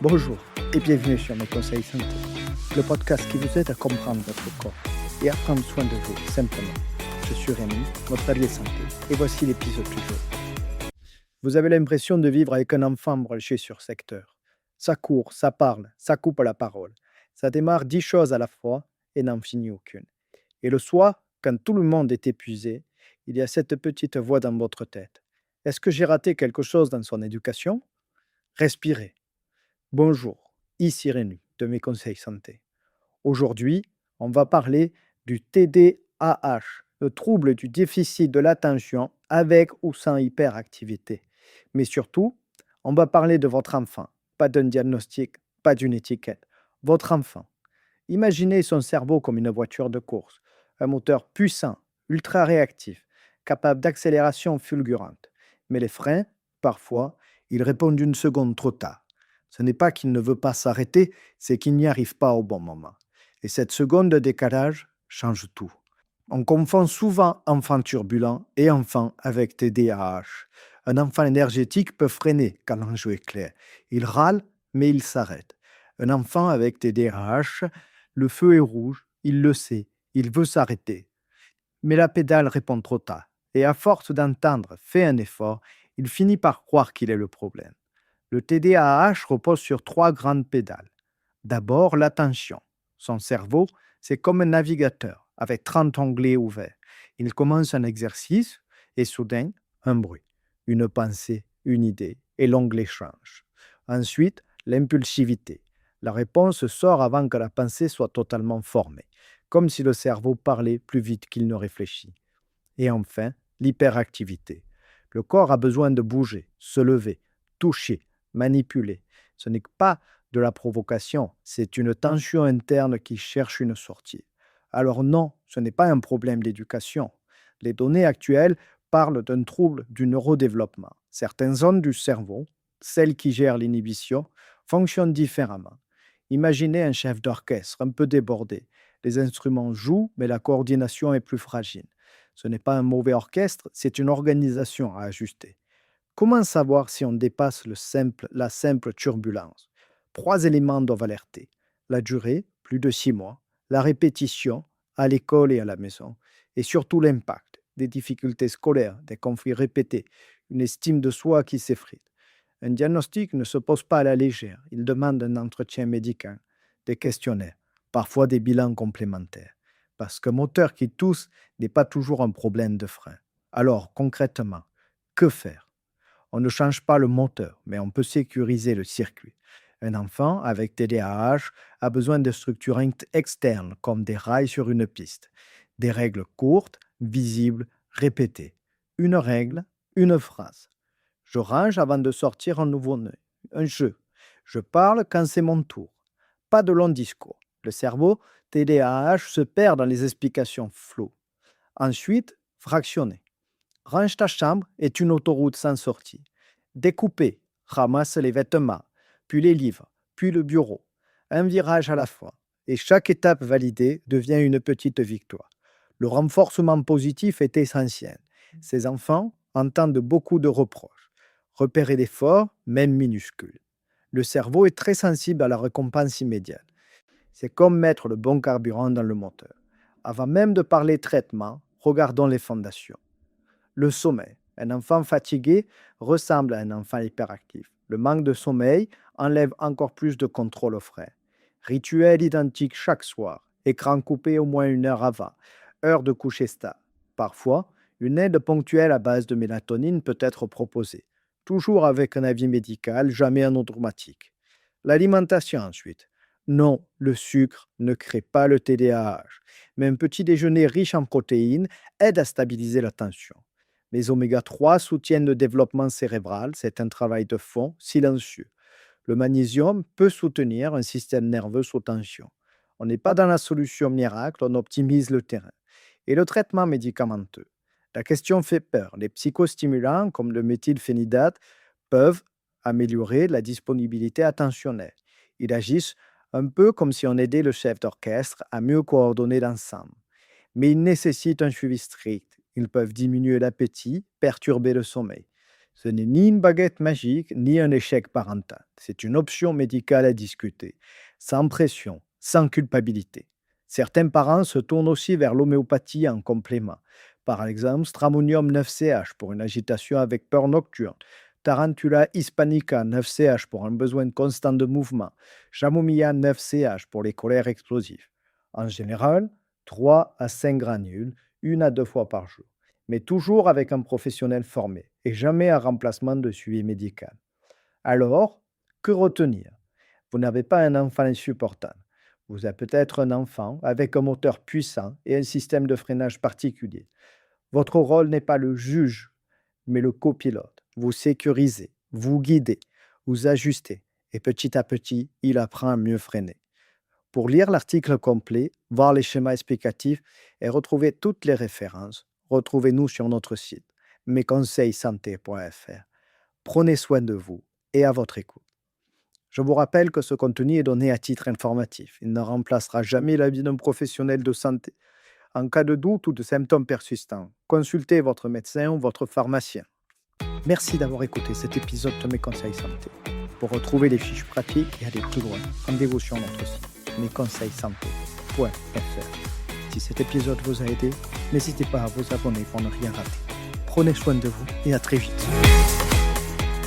Bonjour et bienvenue sur mes conseils santé, le podcast qui vous aide à comprendre votre corps et à prendre soin de vous simplement. Je suis Rémi, votre allié santé, et voici l'épisode du jour. Vous avez l'impression de vivre avec un enfant branché sur secteur. Ça court, ça parle, ça coupe la parole. Ça démarre 10 choses à la fois et n'en finit aucune. Et le soir, quand tout le monde est épuisé, il y a cette petite voix dans votre tête. Est-ce que j'ai raté quelque chose dans son éducation? Respirez. Bonjour, ici Rémi de mes conseils santé. Aujourd'hui, on va parler du TDAH, le trouble du déficit de l'attention avec ou sans hyperactivité. Mais surtout, on va parler de votre enfant, pas d'un diagnostic, pas d'une étiquette. Votre enfant. Imaginez son cerveau comme une voiture de course, un moteur puissant, ultra réactif, capable d'accélération fulgurante. Mais les freins, parfois, ils répondent une seconde trop tard. Ce n'est pas qu'il ne veut pas s'arrêter, c'est qu'il n'y arrive pas au bon moment. Et cette seconde de décalage change tout. On confond souvent enfant turbulent et enfant avec TDAH. Un enfant énergétique peut freiner quand l'enjeu est clair. Il râle, mais il s'arrête. Un enfant avec TDAH, le feu est rouge, il le sait, il veut s'arrêter. Mais la pédale répond trop tard. Et à force d'entendre fais un effort, il finit par croire qu'il est le problème. Le TDAH repose sur 3 grandes pédales. D'abord, l'attention. Son cerveau, c'est comme un navigateur avec 30 onglets ouverts. Il commence un exercice et soudain, un bruit, une pensée, une idée, et l'onglet change. Ensuite, l'impulsivité. La réponse sort avant que la pensée soit totalement formée, comme si le cerveau parlait plus vite qu'il ne réfléchit. Et enfin, l'hyperactivité. Le corps a besoin de bouger, se lever, toucher, manipuler. Ce n'est pas de la provocation, c'est une tension interne qui cherche une sortie. Alors non, ce n'est pas un problème d'éducation. Les données actuelles parlent d'un trouble du neurodéveloppement. Certaines zones du cerveau, celles qui gèrent l'inhibition, fonctionnent différemment. Imaginez un chef d'orchestre un peu débordé. Les instruments jouent, mais la coordination est plus fragile. Ce n'est pas un mauvais orchestre, c'est une organisation à ajuster. Comment savoir si on dépasse la simple turbulence? 3 éléments doivent alerter. La durée, plus de 6 mois, la répétition, à l'école et à la maison, et surtout l'impact, des difficultés scolaires, des conflits répétés, une estime de soi qui s'effrite. Un diagnostic ne se pose pas à la légère, il demande un entretien médical, des questionnaires, parfois des bilans complémentaires. Parce qu'un moteur qui tousse n'est pas toujours un problème de frein. Alors, concrètement, que faire? On ne change pas le moteur, mais on peut sécuriser le circuit. Un enfant avec TDAH a besoin de structures externes, comme des rails sur une piste. Des règles courtes, visibles, répétées. Une règle, une phrase. Je range avant de sortir un nouveau-né. Un jeu. Je parle quand c'est mon tour. Pas de long discours. Le cerveau TDAH se perd dans les explications floues. Ensuite, fractionner. Range ta chambre est une autoroute sans sortie. Découper, ramasse les vêtements, puis les livres, puis le bureau. Un virage à la fois. Et chaque étape validée devient une petite victoire. Le renforcement positif est essentiel. Ces enfants entendent beaucoup de reproches. Repérer l'effort, même minuscule. Le cerveau est très sensible à la récompense immédiate. C'est comme mettre le bon carburant dans le moteur. Avant même de parler traitement, regardons les fondations. Le sommeil. Un enfant fatigué ressemble à un enfant hyperactif. Le manque de sommeil enlève encore plus de contrôle au frais. Rituel identique chaque soir. Écran coupé au moins 1 heure avant. Heure de coucher stable. Parfois, une aide ponctuelle à base de mélatonine peut être proposée. Toujours avec un avis médical, jamais un automatique. L'alimentation ensuite. Non, le sucre ne crée pas le TDAH, mais un petit déjeuner riche en protéines aide à stabiliser la tension. Les oméga 3 soutiennent le développement cérébral, c'est un travail de fond silencieux. Le magnésium peut soutenir un système nerveux sous tension. On n'est pas dans la solution miracle, on optimise le terrain. Et le traitement médicamenteux. La question fait peur. Les psychostimulants, comme le méthylphénidate, peuvent améliorer la disponibilité attentionnelle. Ils agissent un peu comme si on aidait le chef d'orchestre à mieux coordonner l'ensemble. Mais ils nécessitent un suivi strict. Ils peuvent diminuer l'appétit, perturber le sommeil. Ce n'est ni une baguette magique, ni un échec parental. C'est une option médicale à discuter, sans pression, sans culpabilité. Certains parents se tournent aussi vers l'homéopathie en complément. Par exemple, Stramonium 9CH pour une agitation avec peur nocturne, Tarantula hispanica 9CH pour un besoin constant de mouvement, Chamomilla 9CH pour les colères explosives. En général, 3 à 5 granules, 1 à 2 fois par jour, mais toujours avec un professionnel formé et jamais un remplacement de suivi médical. Alors, que retenir? Vous n'avez pas un enfant insupportable. Vous avez peut-être un enfant avec un moteur puissant et un système de freinage particulier. Votre rôle n'est pas le juge, mais le copilote. Vous sécurisez, vous guidez, vous ajustez, et petit à petit, il apprend à mieux freiner. Pour lire l'article complet, voir les schémas explicatifs et retrouver toutes les références, retrouvez-nous sur notre site mesconseilssanté.fr. Prenez soin de vous et à votre écoute. Je vous rappelle que ce contenu est donné à titre informatif. Il ne remplacera jamais l'avis d'un professionnel de santé. En cas de doute ou de symptômes persistants, consultez votre médecin ou votre pharmacien. Merci d'avoir écouté cet épisode de Mes Conseils Santé. Pour retrouver les fiches pratiques et aller plus loin, rendez-vous sur notre site mesconseilssanté.fr. Si cet épisode vous a aidé, n'hésitez pas à vous abonner pour ne rien rater. Prenez soin de vous et à très vite.